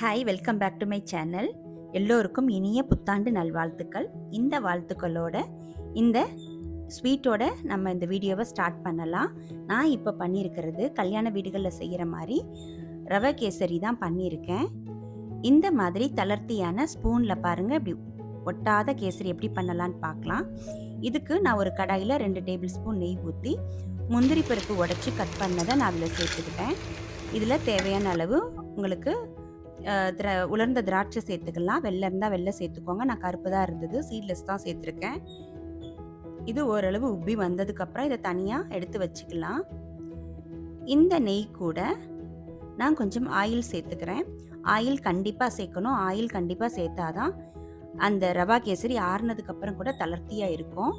Hi, welcome back to my channel. எல்லோருக்கும் இனிய புத்தாண்டு நல்வாழ்த்துக்கள். இந்த வாழ்த்துக்களோட இந்த ஸ்வீட்டோட நம்ம இந்த வீடியோவை ஸ்டார்ட் பண்ணலாம். நான் இப்போ பண்ணியிருக்கிறது கல்யாண வீடுகளில் செய்கிற மாதிரி ரவை கேசரி தான் பண்ணியிருக்கேன். இந்த மாதிரி தளர்த்தியான ஸ்பூனில் பாருங்கள், இப்படி ஒட்டாத கேசரி எப்படி பண்ணலான்னு பார்க்கலாம். இதுக்கு நான் ஒரு கடாயில் 2 டேபிள் ஸ்பூன் நெய் ஊற்றி முந்திரி பருப்பு உடச்சி கட் பண்ணதை நான் அதில் சேர்த்துக்கிட்டேன். இதில் தேவையான அளவு உங்களுக்கு உலர்ந்த திராட்சை சேர்த்துக்கலாம். வெள்ளை இருந்தால் வெள்ளை சேர்த்துக்கோங்க. நான் கருப்பு தான் இருந்தது, சீட்லெஸ் தான் சேர்த்துருக்கேன். இது ஓரளவு உப்பி வந்ததுக்கப்புறம் இதை தனியாக எடுத்து வச்சுக்கலாம். இந்த நெய் கூட நான் கொஞ்சம் ஆயில் சேர்த்துக்கிறேன். ஆயில் கண்டிப்பாக சேர்க்கணும். ஆயில் கண்டிப்பாக சேர்த்தாதான் அந்த ரவா கேசரி ஆறுனதுக்கப்புறம் கூட தளர்த்தியாக இருக்கும்.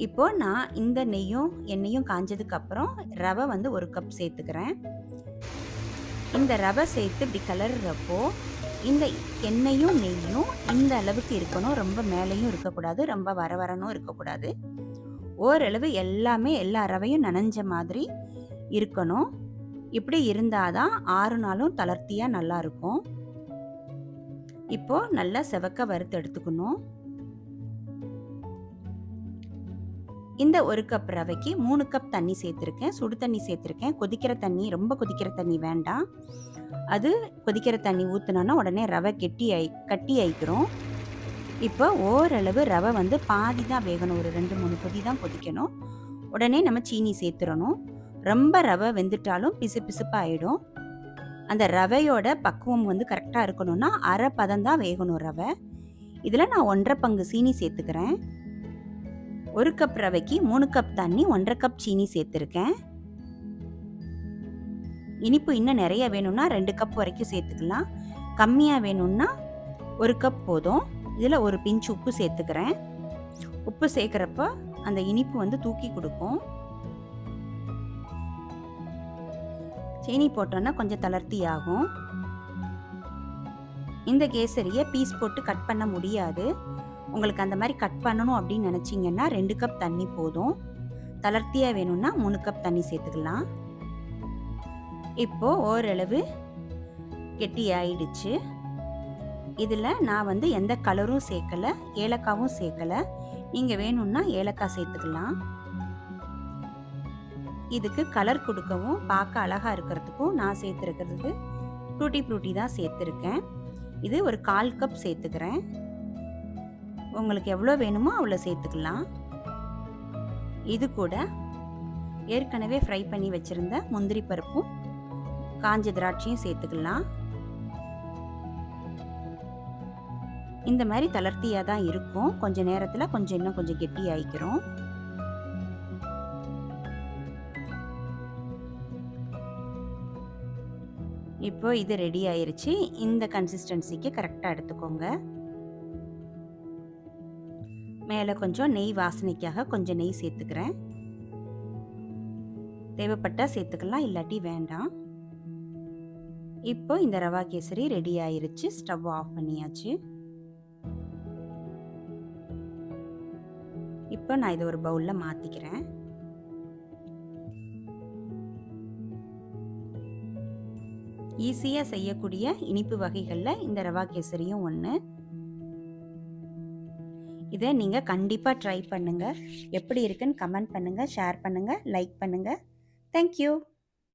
இப்போ நான் இந்த நெய்யும் எண்ணெயும் காஞ்சதுக்கப்புறம் ரவை 1 கப் சேர்த்துக்கிறேன். இந்த ரவை சேர்த்து இப்படி கிளறப்போ இந்த எண்ணெயும் நெய்யும் இந்த அளவுக்கு இருக்கணும். ரொம்ப மேலேயும் இருக்கக்கூடாது, ரொம்ப வரவரனும் இருக்கக்கூடாது. ஓரளவு எல்லா ரவையும் நனைஞ்ச மாதிரி இருக்கணும். இப்படி இருந்தாதான் 6 நாளும் தளர்த்தியாக நல்லா இருக்கும். இப்போ நல்லா செவக்க வறுத்து எடுத்துக்கணும். இந்த 1 கப் ரவைக்கு 3 கப் தண்ணி சேர்த்துருக்கேன். சுடு தண்ணி சேர்த்துருக்கேன். கொதிக்கிற தண்ணி, ரொம்ப கொதிக்கிற தண்ணி வேண்டாம். அது கொதிக்கிற தண்ணி ஊற்றினோன்னா உடனே ரவை கட்டி ஆயிக்கிறோம். இப்போ ஓரளவு ரவை பாதி தான் வேகணும். ஒரு 2-3 கொதி தான் கொதிக்கணும். உடனே நம்ம சீனி சேர்த்துடணும். ரொம்ப ரவை வெந்துட்டாலும் பிசு பிசுப்பாக ஆகிடும். அந்த ரவையோட பக்குவம் கரெக்டாக இருக்கணும்னா அரை பதம் தான் வேகணும் ரவை. இதில் நான் 1.5 பங்கு சீனி சேர்த்துக்கிறேன். 1 கப் ரவைக்கு 3 கப் தண்ணி, 1.5 கப் சீனி சேர்த்துருக்கேன். இனிப்பு இன்னும் நிறைய வேணும்னா 2 கப் வரைக்கும் சேர்த்துக்கலாம். கம்மியாக வேணும்னா 1 கப் போதும். இதில் ஒரு பிஞ்ச் உப்பு சேர்த்துக்கிறேன். உப்பு சேர்க்குறப்ப அந்த இனிப்பு தூக்கி கொடுக்கும். சீனி போட்டோன்னா கொஞ்சம் தளர்த்தி ஆகும். இந்த கேசரியை பீஸ் போட்டு கட் பண்ண முடியாது. உங்களுக்கு அந்த மாதிரி கட் பண்ணணும் அப்படின்னு நினச்சிங்கன்னா 2 கப் தண்ணி போதும். தளர்த்தியாக வேணும்னா 3 கப் தண்ணி சேர்த்துக்கலாம். இப்போது ஓரளவு கெட்டி ஆயிடுச்சு. இதில் நான் எந்த கலரும் சேர்க்கலை, ஏலக்காவும் சேர்க்கலை. நீங்கள் வேணும்னா ஏலக்காய் சேர்த்துக்கலாம். இதுக்கு கலர் கொடுக்கவும் பார்க்க அழகாக இருக்கிறதுக்கும் நான் சேர்த்துருக்கிறது டூட்டி ஃப்ரூட்டி தான் சேர்த்துருக்கேன். இது ஒரு 1/4 கப் சேர்த்துக்கிறேன். உங்களுக்கு எவ்வளோ வேணுமோ அவ்வளோ சேர்த்துக்கலாம். இது கூட ஏற்கனவே ஃப்ரை பண்ணி வச்சுருந்த முந்திரி பருப்பும் காஞ்ச திராட்சையும் சேர்த்துக்கலாம். இந்த மாதிரி தளர்த்தியாக தான் இருக்கும். கொஞ்சம் நேரத்தில் இன்னும் கொஞ்சம் கெட்டி ஆயிக்கிறோம். இப்போ இது ரெடி ஆயிருச்சு. இந்த கன்சிஸ்டன்சிக்கு கரெக்டாக எடுத்துக்கோங்க. மேலே கொஞ்சம் நெய் வாசனைக்காக கொஞ்சம் நெய் சேர்த்துக்கிறேன். தேவைப்பட்டால் சேர்த்துக்கலாம், இல்லாட்டி வேண்டாம். இப்போ இந்த ரவா கேசரி ரெடி ஆயிருச்சு. ஸ்டவ் ஆஃப் பண்ணியாச்சு. இப்போ நான் இதை ஒரு பவுலில் மாற்றிக்கிறேன். ஈஸியாக செய்யக்கூடிய இனிப்பு வகைகளில் இந்த ரவா கேசரியும் ஒன்று. இதை நீங்கள் கண்டிப்பாக ட்ரை பண்ணுங்கள். எப்படி இருக்குன்னு கமெண்ட் பண்ணுங்கள், ஷேர் பண்ணுங்கள், லைக் பண்ணுங்கள். தேங்க்யூ.